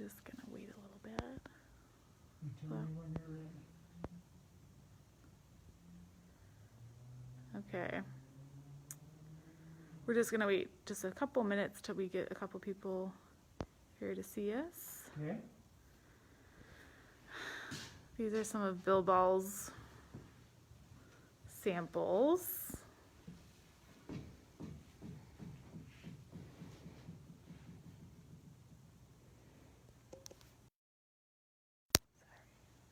just gonna wait a little bit. You tell me when you're ready. Okay. We're just gonna wait just a couple minutes till we get a couple people here to see us. Okay. These are some of Bill Ball's samples.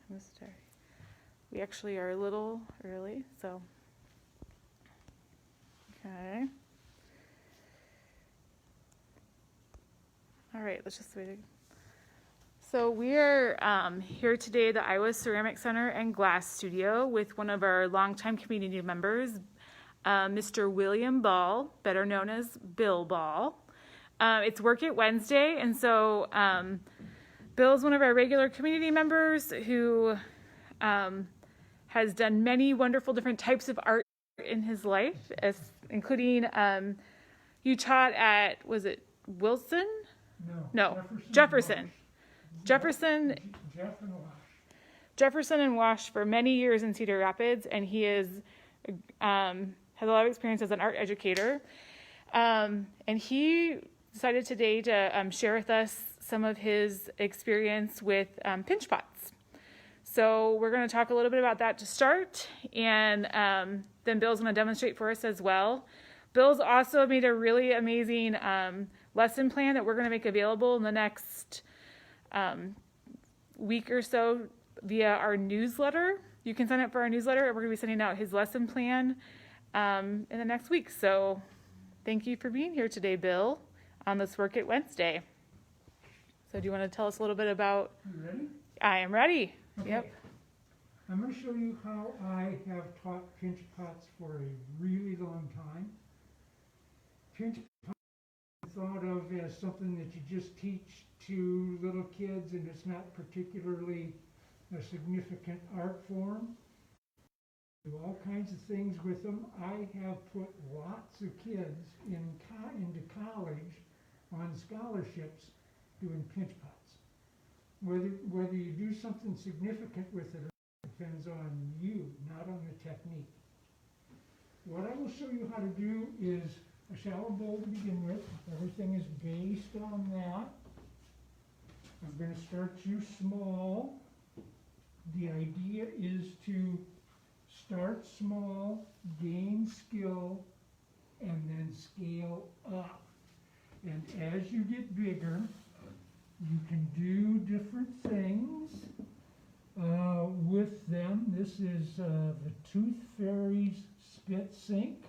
I'm sorry. We actually are a little early, so. Okay. All right, let's just wait. So we are here today at the Iowa Ceramic Center and Glass Studio with one of our longtime community members, Mr. William Ball, better known as Bill Ball. It's Work It Wednesday, and so Bill's one of our regular community members who has done many wonderful different types of art in his life, including you taught at, was it Wilson? No, Jefferson. Jefferson and Wash for many years in Cedar Rapids, and he is has a lot of experience as an art educator. And he decided today to share with us some of his experience with pinch pots. So we're going to talk a little bit about that to start, and then Bill's going to demonstrate for us as well. Bill's also made a really amazing lesson plan that we're going to make available in the next week or so via our newsletter. You can sign up for our newsletter, and we're going to be sending out his lesson plan in the next week. So thank you for being here today, Bill, on this Work It Wednesday. So do you want to tell us a little bit about... You ready? I am ready. Okay. Yep. I'm going to show you how I have taught pinch pots for a really long time. Pinch pots are thought of as something that you just teach to little kids, and it's not particularly a significant art form. Do all kinds of things with them. I have put lots of kids into college on scholarships doing pinch pots. Whether you do something significant with it depends on you, not on the technique. What I will show you how to do is a shallow bowl to begin with. Everything is based on that. I'm going to start you small. The idea is to start small, gain skill, and then scale up. And as you get bigger, you can do different things with them. This is the Tooth Fairy's spit sink.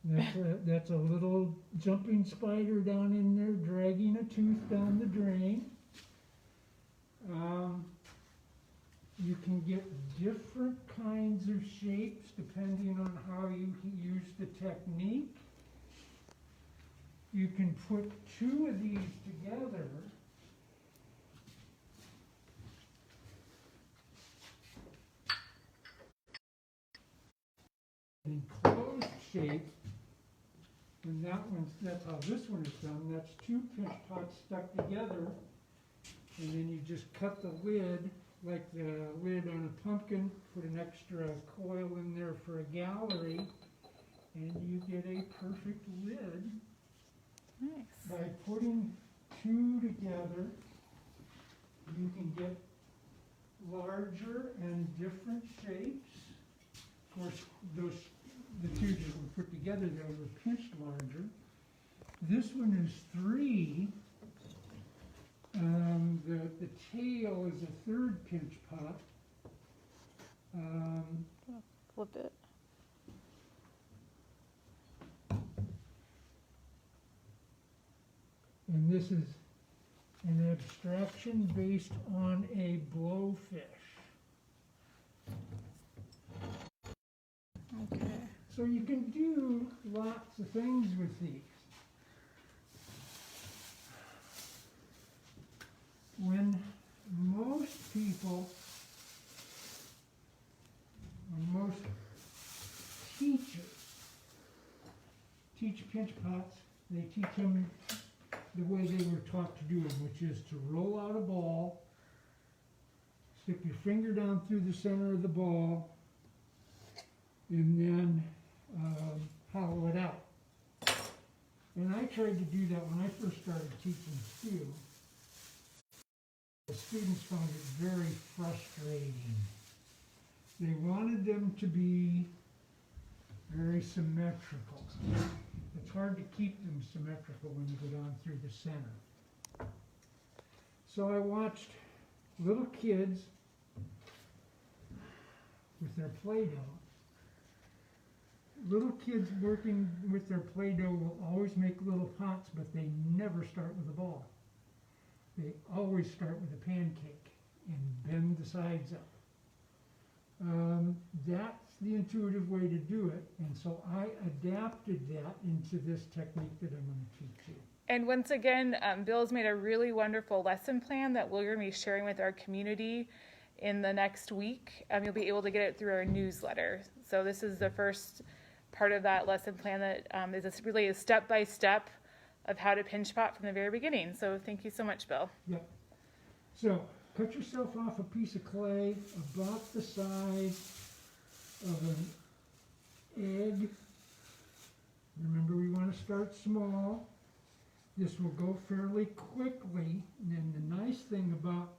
That's a little jumping spider down in there dragging a tooth down the drain. You can get different kinds of shapes depending on how you use the technique. You can put two of these together in closed shape, and that's how this one is done. That's two pinch pots stuck together, and then you just cut the lid like the lid on a pumpkin, put an extra coil in there for a gallery, and you get a perfect lid. Nice. By putting two together, you can get larger and different shapes. Of course, the two that were put together there were pinched larger. This one is 3. The tail is a third pinch pot. Flip it. And this is an abstraction based on a blowfish. Okay. So you can do lots of things with these. When most people, or most teachers teach pinch pots, they teach them the way they were taught to do them, which is to roll out a ball, stick your finger down through the center of the ball, and then hollow it out. And I tried to do that when I first started teaching too. The students found it very frustrating. They wanted them to be very symmetrical. It's hard to keep them symmetrical when you go down through the center. So I watched little kids with their Play-Doh. Little kids working with their Play-Doh will always make little pots, but they never start with a ball. They always start with a pancake and bend the sides up. That's the intuitive way to do it, and so I adapted that into this technique that I'm going to teach you. And once again, Bill's made a really wonderful lesson plan that we're going to be sharing with our community in the next week. You'll be able to get it through our newsletter. So this is the first part of that lesson plan that is really a step-by-step of how to pinch pot from the very beginning. So thank you so much, Bill. Yep. So cut yourself off a piece of clay about the size of an egg. Remember, we want to start small. This will go fairly quickly. And the nice thing about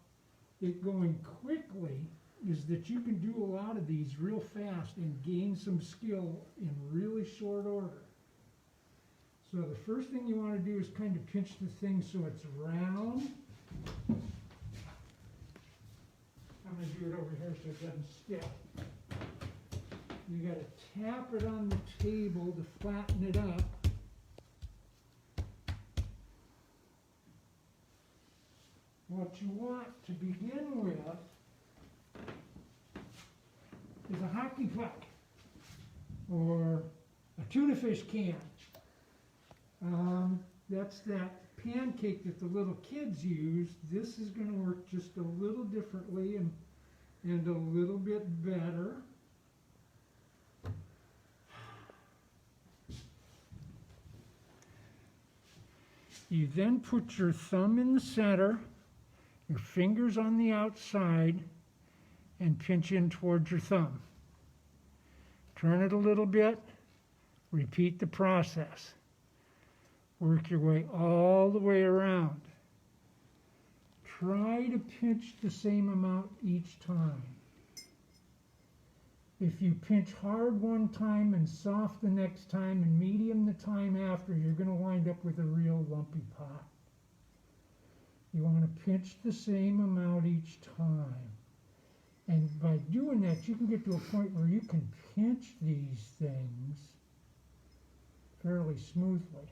it going quickly is that you can do a lot of these real fast and gain some skill in really short order. So the first thing you want to do is kind of pinch the thing so it's round. I'm going to do it over here so it doesn't stick. You got to tap it on the table to flatten it up. What you want to begin with is a hockey puck or a tuna fish can. That's that pancake that the little kids use. This is going to work just a little differently and a little bit better. You then put your thumb in the center, your fingers on the outside, and pinch in towards your thumb. Turn it a little bit, repeat the process. Work your way all the way around. Try to pinch the same amount each time. If you pinch hard one time and soft the next time and medium the time after, you're going to wind up with a real lumpy pot. You want to pinch the same amount each time. And by doing that, you can get to a point where you can pinch these things fairly smoothly.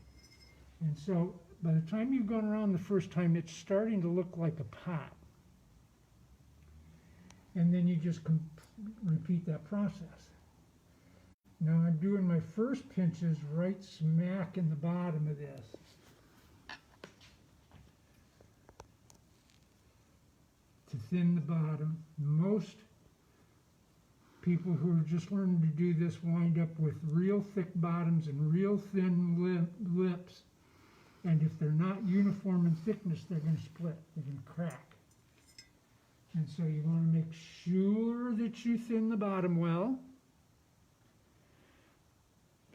And so by the time you've gone around the first time, it's starting to look like a pot. And then you just repeat that process. Now I'm doing my first pinches right smack in the bottom of this. To thin the bottom. Most people who are just learning to do this wind up with real thick bottoms and real thin lips. And if they're not uniform in thickness, they're going to split, they're going to crack. And so you want to make sure that you thin the bottom well.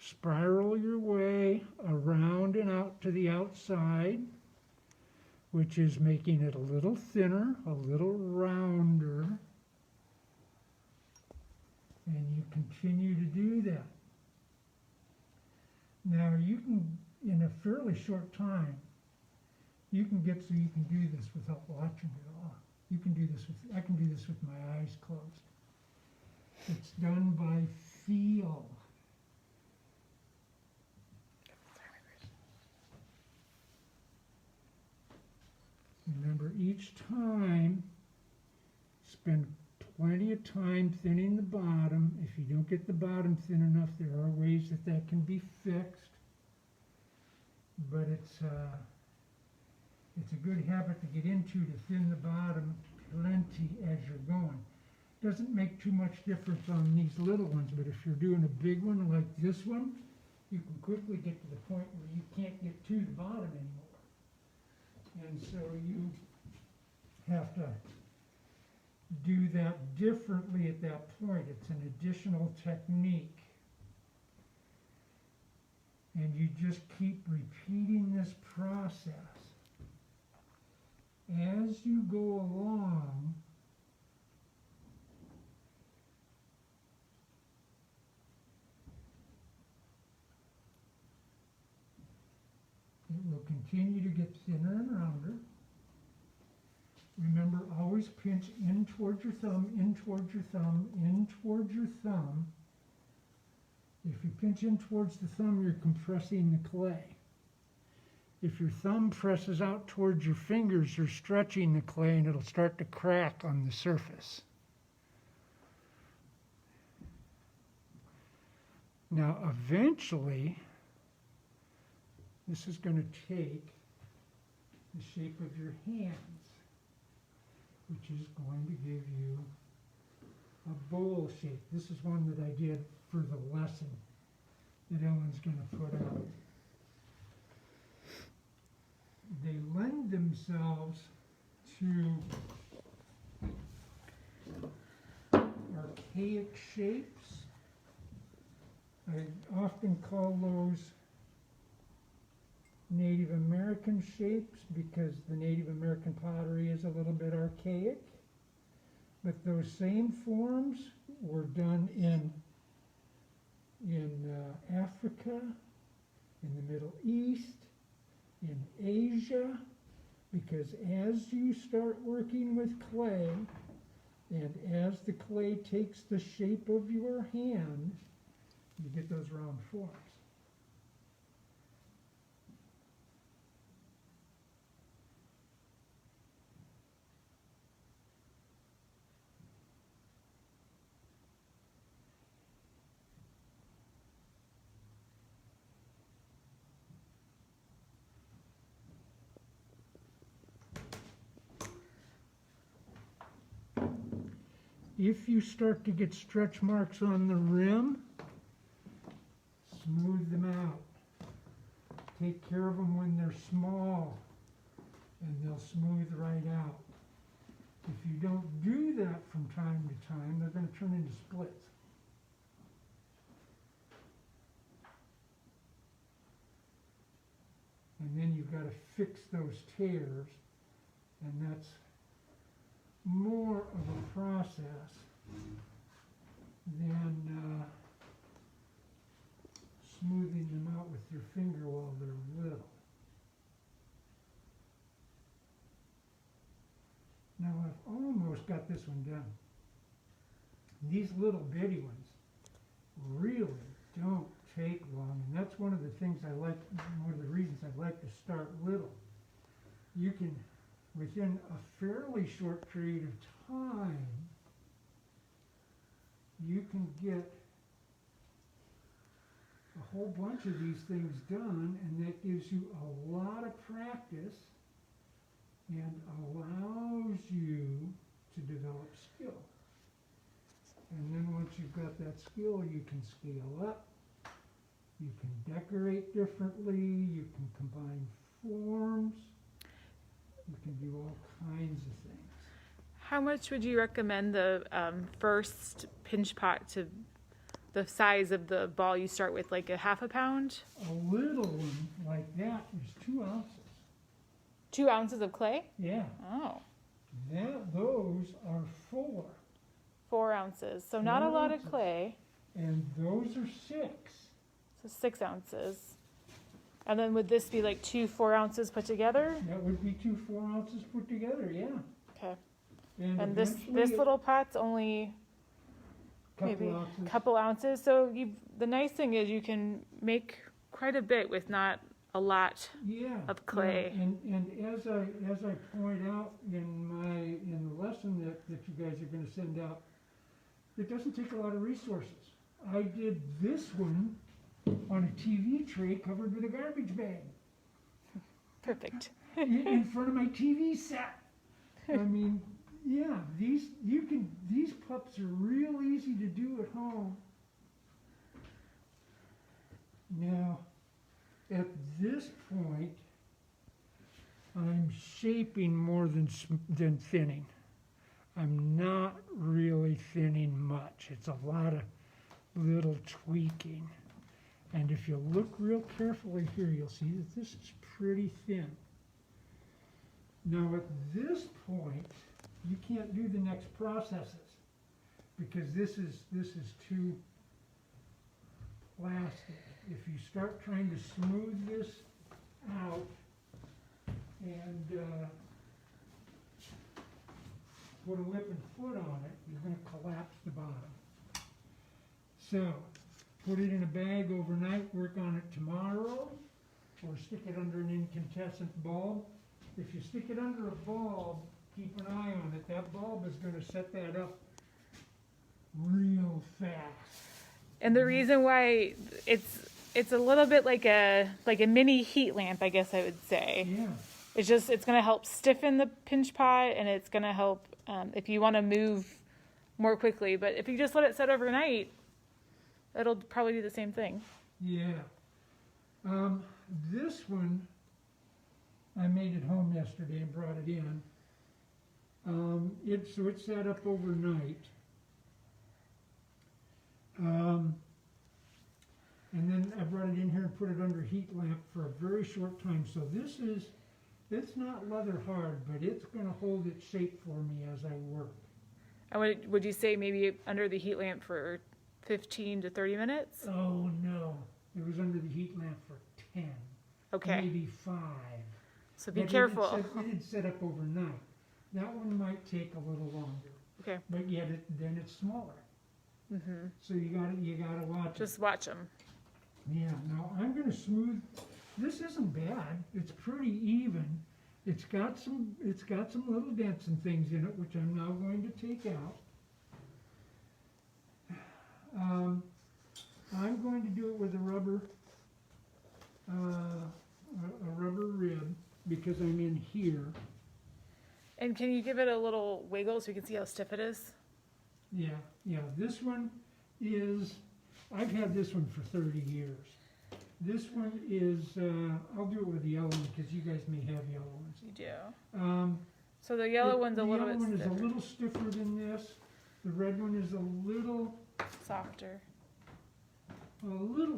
Spiral your way around and out to the outside, which is making it a little thinner, a little rounder. And you continue to do that. Now you can, in a fairly short time, you can get so you can do this without watching it all. You can do this with, I can do this with my eyes closed. It's done by feel. Remember, each time, spend plenty of time thinning the bottom. If you don't get the bottom thin enough, there are ways that that can be fixed. But it's a good habit to get into, to thin the bottom plenty as you're going. Doesn't make too much difference on these little ones, but if you're doing a big one like this one, you can quickly get to the point where you can't get to the bottom anymore. And so you have to do that differently at that point. It's an additional technique. And you just keep repeating this process. As you go along, it will continue to get thinner and rounder. Remember, always pinch in towards your thumb, in towards your thumb, in towards your thumb. If you pinch in towards the thumb, you're compressing the clay. If your thumb presses out towards your fingers, you're stretching the clay and it'll start to crack on the surface. Now, eventually, this is going to take the shape of your hands, which is going to give you a bowl shape. This is one that I did for the lesson that Ellen's going to put out. They lend themselves to archaic shapes. I often call those Native American shapes because the Native American pottery is a little bit archaic. But those same forms were done in Africa, in the Middle East, in Asia, because as you start working with clay, and as the clay takes the shape of your hand, you get those round forms. If you start to get stretch marks on the rim, smooth them out. Take care of them when they're small, and they'll smooth right out. If you don't do that from time to time, they're going to turn into splits. And then you've got to fix those tears, and that's more of a process than smoothing them out with your finger while they're little. Now I've almost got this one done. These little bitty ones really don't take long, and that's one of the things I like, one of the reasons I like to start little. You can, within a fairly short period of time, you can get a whole bunch of these things done, and that gives you a lot of practice and allows you to develop skill. And then once you've got that skill, you can scale up, you can decorate differently, you can combine forms, you can do all kinds of things. How much would you recommend the first pinch pot to the size of the ball you start with, like a half a pound? A little one like that is 2 ounces. 2 ounces of clay? Yeah. Oh. Those are 4. 4 ounces. So not a 4 lot of ounces. clay. And those are 6. So 6 ounces. And then would this be like 2 4 ounces put together? That would be 2 4 ounces put together, yeah. Okay. And this eventually little pot's only maybe a couple ounces. So the nice thing is you can make quite a bit with not a lot of clay. Yeah. And as I point out in the lesson that you guys are going to send out, it doesn't take a lot of resources. I did this one on a TV tray covered with a garbage bag. Perfect. in front of my TV set. I mean, yeah, these pups are real easy to do at home. Now, at this point, I'm shaping more than thinning. I'm not really thinning much. It's a lot of little tweaking. And if you look real carefully here, you'll see that this is pretty thin. Now at this point, you can't do the next processes because this is too plastic. If you start trying to smooth this out and put a lip and foot on it, you're going to collapse the bottom. So, put it in a bag overnight, work on it tomorrow, or stick it under an incandescent bulb. If you stick it under a bulb, keep an eye on it. That bulb is going to set that up real fast. And the reason why it's a little bit like a mini heat lamp, I guess I would say. Yeah. It's going to help stiffen the pinch pot, and it's going to help if you want to move more quickly. But if you just let it set overnight, it'll probably do the same thing. Yeah. This one, I made it home yesterday and brought it in. So it sat up overnight. And then I brought it in here and put it under heat lamp for a very short time. So it's not leather hard, but it's going to hold its shape for me as I work. And would you say maybe under the heat lamp for 15 to 30 minutes? Oh no, it was under the heat lamp for 10, Okay. maybe 5. So be But careful. It did set up overnight. That one might take a little longer, Okay. but yet then it's smaller. Mm-hmm. So you gotta watch Just watch them. it. Yeah. Now I'm gonna smooth. This isn't bad. It's pretty even. It's got some little dents and things in it, which I'm now going to take out. I'm going to do it with a rubber rib because I'm in here. And can you give it a little wiggle so you can see how stiff it is? Yeah. This one is, I've had this one for 30 years. This one is, I'll do it with the yellow one because you guys may have yellow ones. You do. So the The yellow one's a little yellow bit one is stiffer, a little stiffer than this. The red one is a little softer.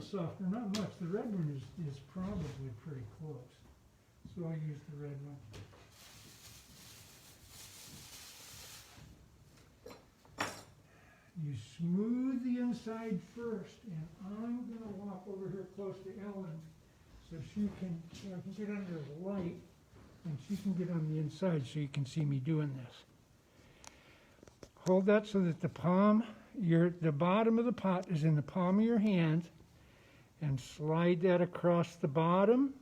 softer, not much. The red one is probably pretty close. So I'll use the red one. You smooth the inside first, and I'm going to walk over here close to Ellen so she can get under the light, and she can get on the inside so you can see me doing this. Hold that so that the bottom of the pot is in the palm of your hand, and slide that across the bottom.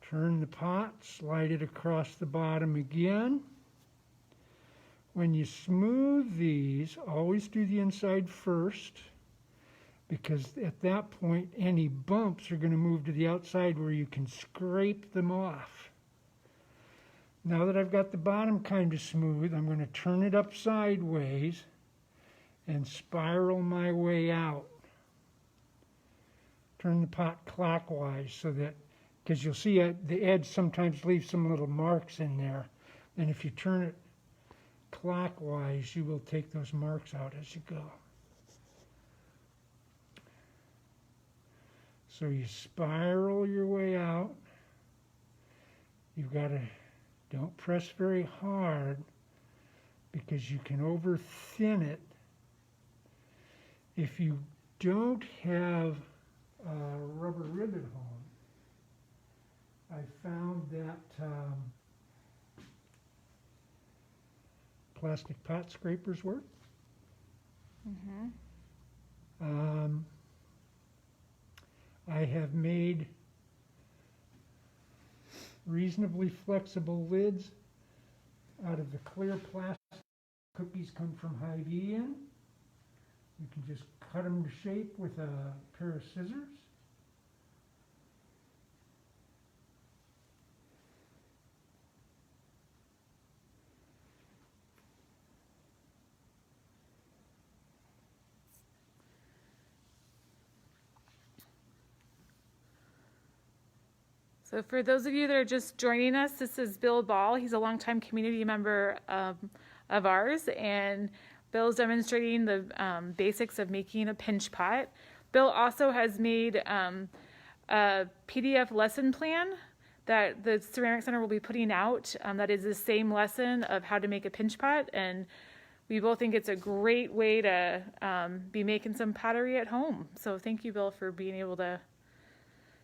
Turn the pot, slide it across the bottom again. When you smooth these, always do the inside first, because at that point any bumps are going to move to the outside where you can scrape them off. Now that I've got the bottom kind of smooth, I'm going to turn it up sideways and spiral my way out. Turn the pot clockwise so that, because you'll see the edge sometimes leaves some little marks in there, and if you turn it clockwise, you will take those marks out as you go. So you spiral your way out. You've got to, don't press very hard because you can over thin it. If you don't have a rubber rib at home, I found that plastic pot scrapers work. Mm-hmm. I have made reasonably flexible lids out of the clear plastic cookies come from Hy-Vee in. You can just cut them to shape with a pair of scissors. So for those of you that are just joining us, this is Bill Ball. He's a longtime community member of ours, and Bill's demonstrating the basics of making a pinch pot. Bill also has made a PDF lesson plan that the Ceramic Center will be putting out. That is the same lesson of how to make a pinch pot, and we both think it's a great way to be making some pottery at home. So thank you, Bill, for being able to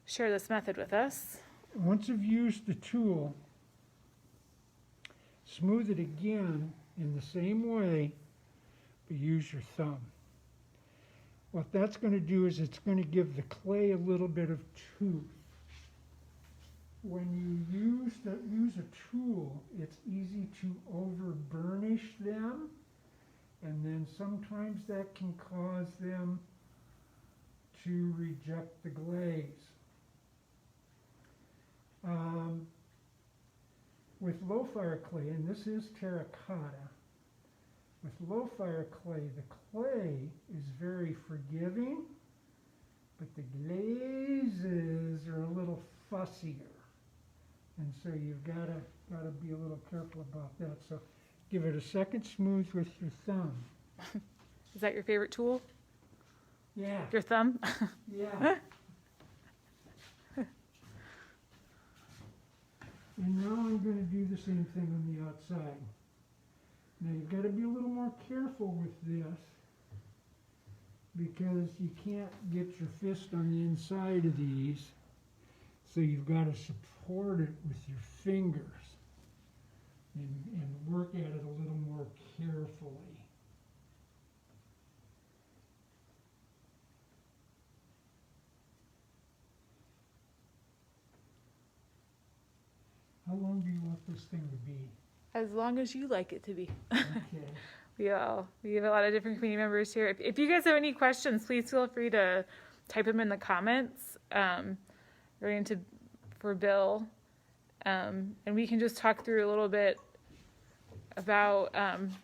share this method with us. Once you've used the tool, smooth it again in the same way, but use your thumb. What that's going to do is it's going to give the clay a little bit of tooth. When you use a tool, it's easy to over burnish them, and then sometimes that can cause them to reject the glaze. With low fire clay, and this is terracotta, with low fire clay, the clay is very forgiving, but the glazes are a little fussier. And so you've got to be a little careful about that. So give it a second smooth with your thumb. Is that your favorite tool? Yeah. Your thumb? Yeah. And now I'm going to do the same thing on the outside. Now you've got to be a little more careful with this because you can't get your fist on the inside of these. So you've got to support it with your fingers and work at it a little more carefully. How long do you want this thing to be? As long as you like it to be. Okay. We have a lot of different community members here. If you guys have any questions, please feel free to type them in the comments for Bill. And we can just talk through a little bit about,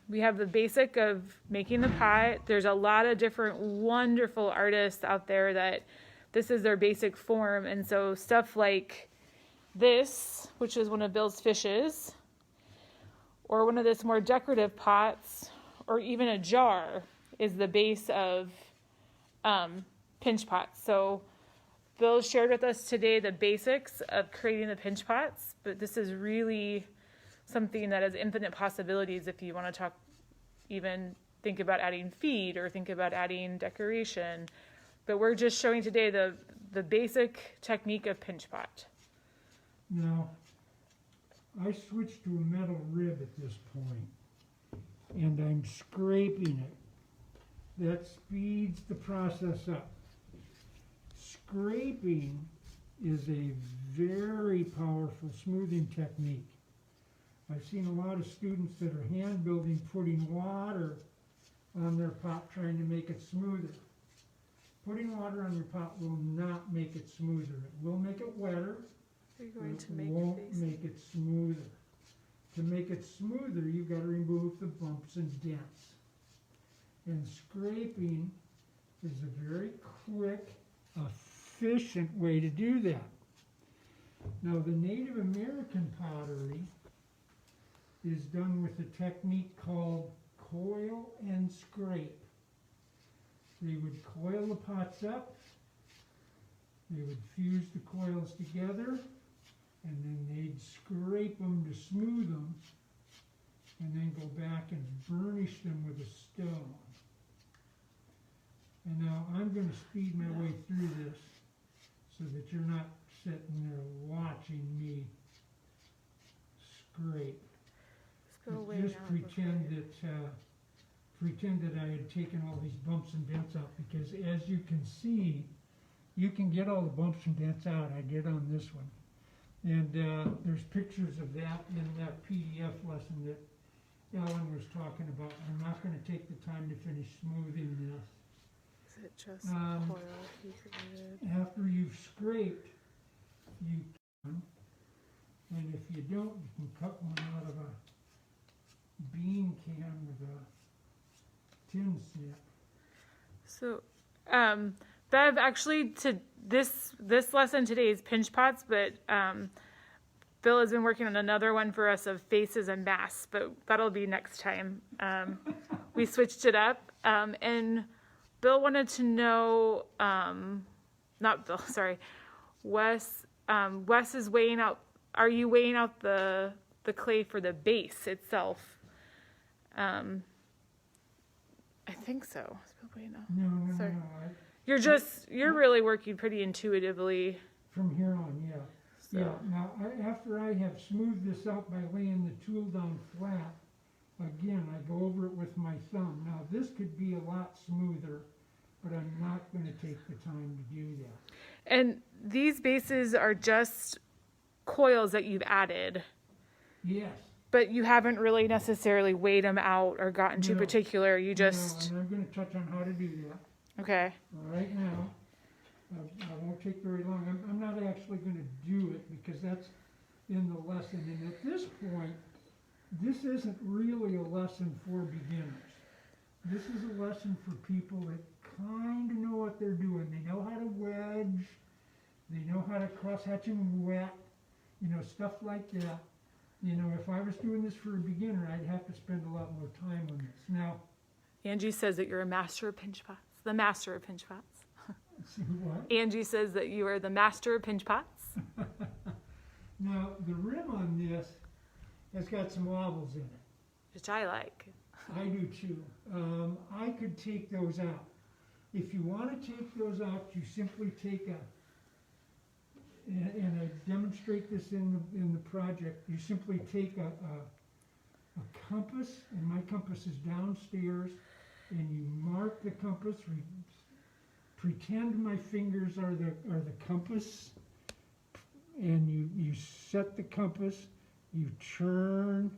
we have the basic of making the pot. There's a lot of different wonderful artists out there that this is their basic form. And so stuff like this, which is one of Bill's fishes, or one of this more decorative pots, or even a jar, is the base of pinch pots. So Bill shared with us today the basics of creating the pinch pots, but this is really something that has infinite possibilities if you want to even think about adding feed or think about adding decoration. But we're just showing today the basic technique of pinch pot. Now, I switched to a metal rib at this point, and I'm scraping it. That speeds the process up. Scraping is a very powerful smoothing technique. I've seen a lot of students that are hand building, putting water on their pot trying to make it smoother. Putting water on your pot will not make it smoother. It will make it wetter. Are you going to It won't make it smoother. To make it smoother, you've got to remove the bumps and dents. And scraping is a very quick, efficient way to do that. Now, the Native American pottery is done with a technique called coil and scrape. They would coil the pots up, they would fuse the coils together, and then they'd scrape them to smooth them, and then go back and burnish them with a stone. And now I'm going to speed my way through this so that you're not sitting there watching me scrape. Just pretend that I had taken all these bumps and dents out, because as you can see, you can get all the bumps and dents out. I did on this one. And there's pictures of that in that PDF lesson that Ellen was talking about. I'm not going to take the time to finish smoothing this. Is it just coil? After you've scraped, you can, and if you don't, you can cut one out of a bean can with a tin snip. So, Bev, actually, this lesson today is pinch pots, but Bill has been working on another one for us of faces and masks, but that'll be next time. We switched it up, and Bill wanted to know, not Bill, sorry, Wes. Wes is weighing out. Are you weighing out the clay for the base itself? I think so. Is Bill weighing out? No, Sorry. no. You're really working pretty intuitively. From here on, yeah. So. Yeah, now, after I have smoothed this out by laying the tool down flat, again, I go over it with my thumb. Now, this could be a lot smoother, but I'm not gonna take the time to do that. And these bases are just coils that you've added, Yes. but you haven't really necessarily weighed them out or gotten too No. particular. You just, No, and I'm gonna touch on how to do that okay. right now. I won't take very long. I'm not actually gonna do it because that's in the lesson. And at this point, this isn't really a lesson for beginners. This is a lesson for people that kind of know what they're doing. They know how to wedge, they know how to cross-hatch and wet, stuff like that. If I was doing this for a beginner, I'd have to spend a lot more time on this. Now, Angie says that you're a master of pinch pots, the master of pinch pots. see what? Angie says that you are the master of pinch pots. Now, the rim on this has got some wobbles in it. Which I like. I do too. I could take those out. If you want to take those out, you simply take and I demonstrate this in the project, you simply take a compass, and my compass is downstairs, and you mark the compass, pretend my fingers are the compass, and you set the compass, you turn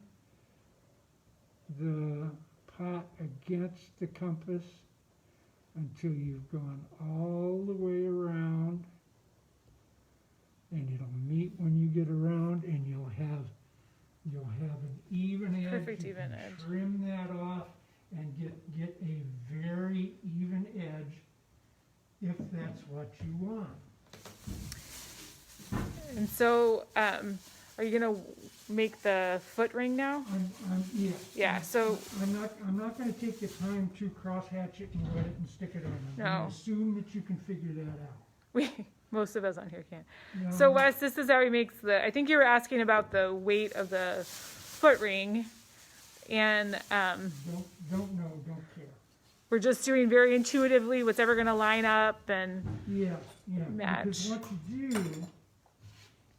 the pot against the compass until you've gone all the way around, and it'll meet when you get around, and you'll have an even edge. Perfect You even can edge. Trim that off and get a very even edge if that's what you want. And so, are you gonna make the foot ring now? Yeah. Yeah, so- I'm not gonna take the time to cross-hatch it and wet it and stick it on. I'm No. gonna assume that you can figure that out. Most of us on here can't. No, So Wes, this is how he makes I think you were asking about the weight of the foot ring, and don't care. we're just doing very intuitively what's ever gonna line up, and Yeah. Match. Because what you do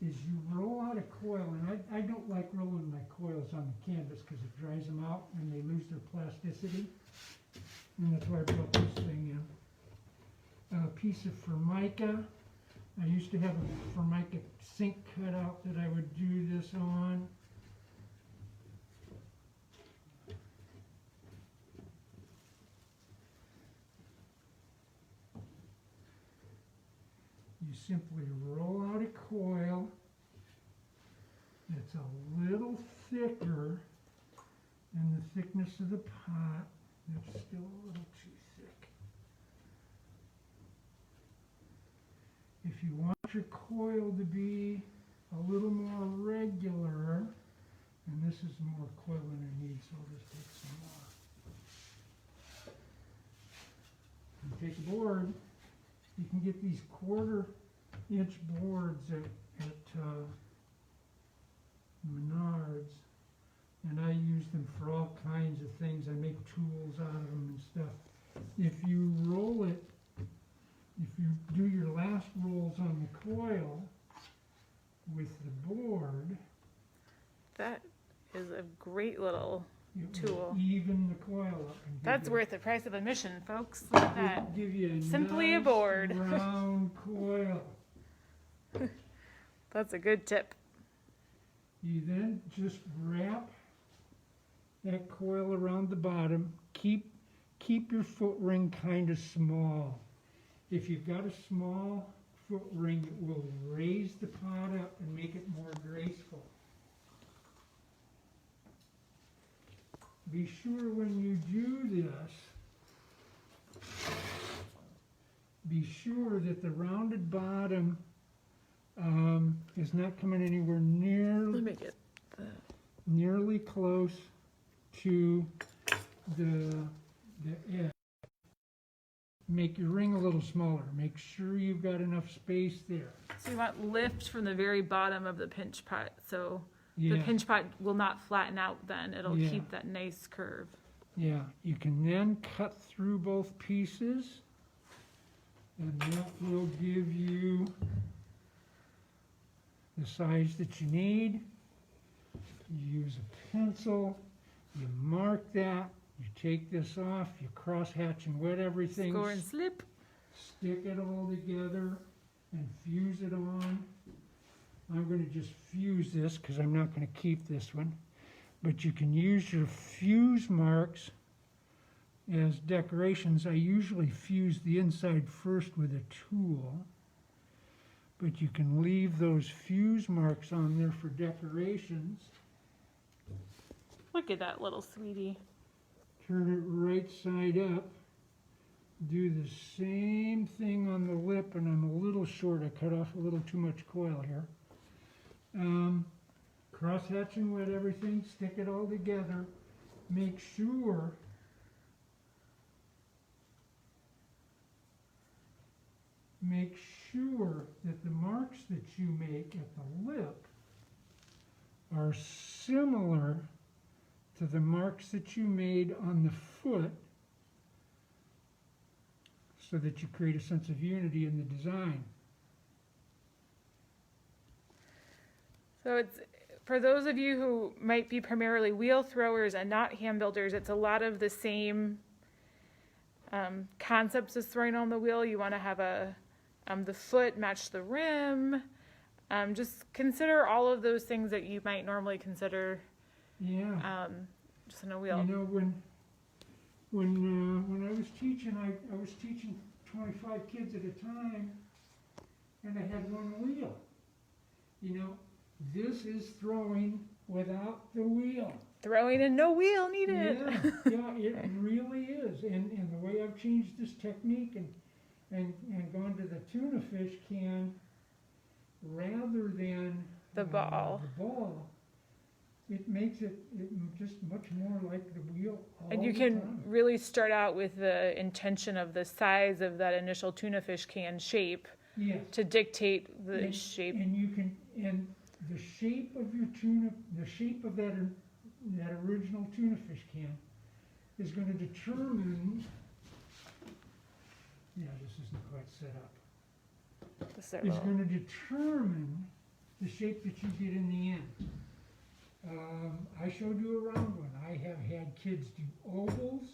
is you roll out a coil, and I don't like rolling my coils on the canvas because it dries them out and they lose their plasticity. And that's why I brought this thing in. A piece of Formica. I used to have a Formica sink cut out that I would do this on. You simply roll out a coil that's a little thicker than the thickness of the pot. It's still a little too thick. If you want your coil to be a little more regular, and this is more coil than I need, so I'll just take some more. You take a board, you can get these 1/4-inch boards at Menards, and I use them for all kinds of things. I make tools out of them and stuff. If you roll it, if you do your last rolls on the coil with the board, that is a great little it tool. will even the coil up. And That's worth the price of admission, folks. Look at that. Give you a Simply a nice board. round coil. That's a good tip. You then just wrap that coil around the bottom. Keep your foot ring kind of small. If you've got a small foot ring, it will raise the pot up and make it more graceful. Be sure when you do this, be sure that the rounded bottom is not coming anywhere Let me get the. nearly close to the edge. Make your ring a little smaller. Make sure you've got enough space there. So you want lift from the very bottom of the pinch pot, so the Yeah, pinch pot will not flatten out then. It'll Yeah. keep that nice curve. yeah. You can then cut through both pieces, and that will give you the size that you need. You use a pencil, you mark that, you take this off, you cross hatch and wet everything. Score and slip. Stick it all together and fuse it on. I'm going to just fuse this because I'm not going to keep this one. But you can use your fuse marks as decorations. I usually fuse the inside first with a tool. But you can leave those fuse marks on there for decorations. Look at that little sweetie. Turn it right side up. Do the same thing on the lip, and I'm a little short. I cut off a little too much coil here. Cross hatch and wet everything, stick it all together. Make sure that the marks that you make at the lip are similar to the marks that you made on the foot, so that you create a sense of unity in the design. So it's for those of you who might be primarily wheel throwers and not hand builders, it's a lot of the same concepts as throwing on the wheel. You want to have the foot match the rim. Just consider all of those things that you might normally consider Yeah. just on a wheel. You know, when I was teaching, I was teaching 25 kids at a time, and I had one wheel. You know, this is throwing without the wheel. Throwing and no wheel needed. Yeah, it really is. And the way I've changed this technique and gone to the tuna fish can rather than The ball. the ball, it makes it just much more like the wheel all And you the can time. really start out with the intention of the size of that initial tuna fish can shape Yes. to dictate the And- shape. And you can, and the shape of your tuna, the shape of that original tuna fish can is going to determine, yeah, this isn't quite set up, This is our is little- going to determine the shape that you get in the end. I showed you a round one. I have had kids do ovals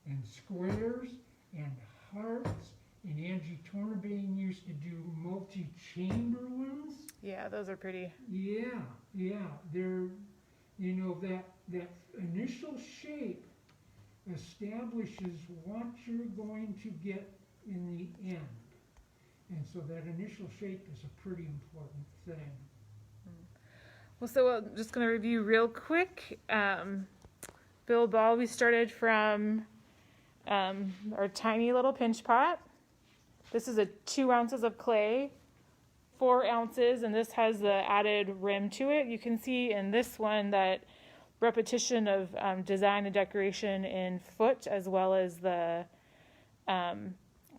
and squares and hearts, and Angie Tornabane used to do multi-chamber ones. Yeah, those are pretty. Yeah, they're, you know, that initial shape establishes what you're going to get in the end. And so that initial shape is a pretty important thing. Well, so I'm just going to review real quick. Bill Ball, we started from our tiny little pinch pot. This is 2 ounces of clay, 4 ounces, and this has the added rim to it. You can see in this one that repetition of design and decoration in foot as well as the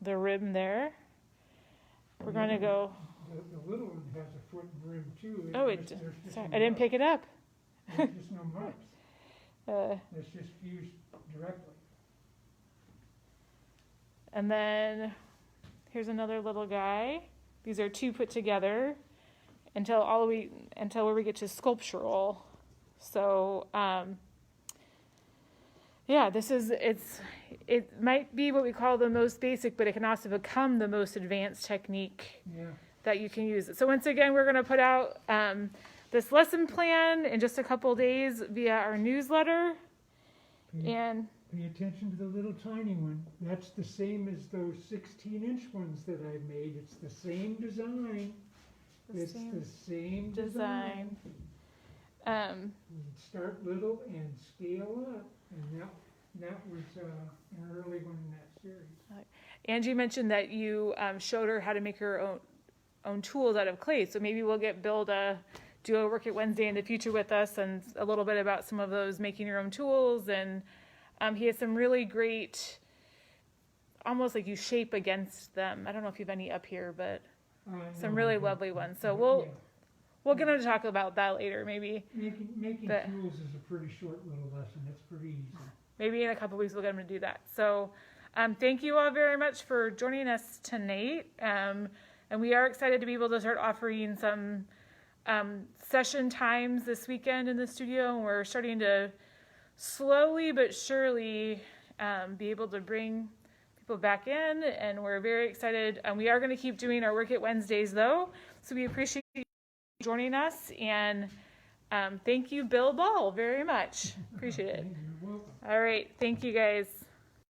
rim there. We're going to go. The little one has a foot and rim too. Oh, There's just sorry, no I didn't pick it up. marks. There's just no marks. It's just fused directly. And then here's another little guy. These are 2 put together until where we get to sculptural. So yeah, it might be what we call the most basic, but it can also become the most advanced technique Yeah. that you can use. So once again, we're going to put out this lesson plan in just a couple days via our newsletter. And Pay attention to the little tiny one. That's the same as those 16-inch ones that I made. It's the same design. It's the same design. design. You start little and scale up, and That was an early one in that series. Angie mentioned that you showed her how to make her own tools out of clay. So maybe we'll get Bill to do a Work It Wednesday in the future with us and a little bit about some of those making your own tools. And he has some really great, almost like you shape against them. I don't know if you have any up here, but some really lovely ones. So we'll get him to talk about that later, maybe. Making But- tools is a pretty short little lesson. It's pretty easy. Maybe in a couple weeks we'll get him to do that. So thank you all very much for joining us tonight. And we are excited to be able to start offering some session times this weekend in the studio. And we're starting to slowly but surely be able to bring people back in. And we're very excited. We are going to keep doing our Work It Wednesdays though. So we appreciate you joining us. And thank you, Bill Ball, very much. Appreciate it. You're welcome. All right. Thank you, guys.